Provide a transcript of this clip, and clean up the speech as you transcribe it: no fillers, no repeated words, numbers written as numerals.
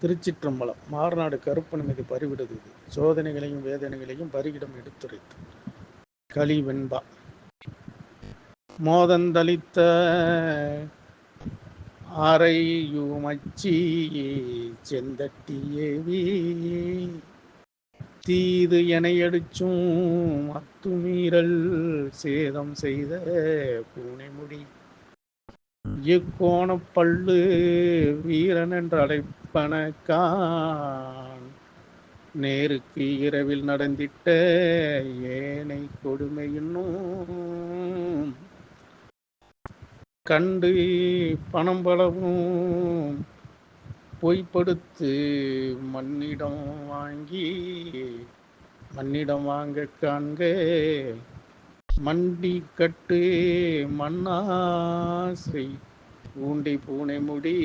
திருச்சிற்றம்பலம். மாறுநாடு கருப்பன் மீது பறிவிடுது சோதனைகளையும் வேதனைகளையும் பரிகிடம் எடுத்துரைத்து களி வெண்பா மோதந்தளித்த அறையுமச்சி செந்தட்டியேவி தீது எனையடிச்சும் அத்துமீறல் சேதம் செய்த பூனைமுடி இக்கோணப்பள்ளு வீரன் என்று அழைப்பனக்கான் நேருக்கு இரவில் நடந்திட்ட ஏனை கொடுமை இன்னும் கண்டு பணம் பலவும் பொய்ப்படுத்து மண்ணிடம் வாங்க காண்க மண்டி கட்டு மண்ணாசை ஊண்டி பூனை முடி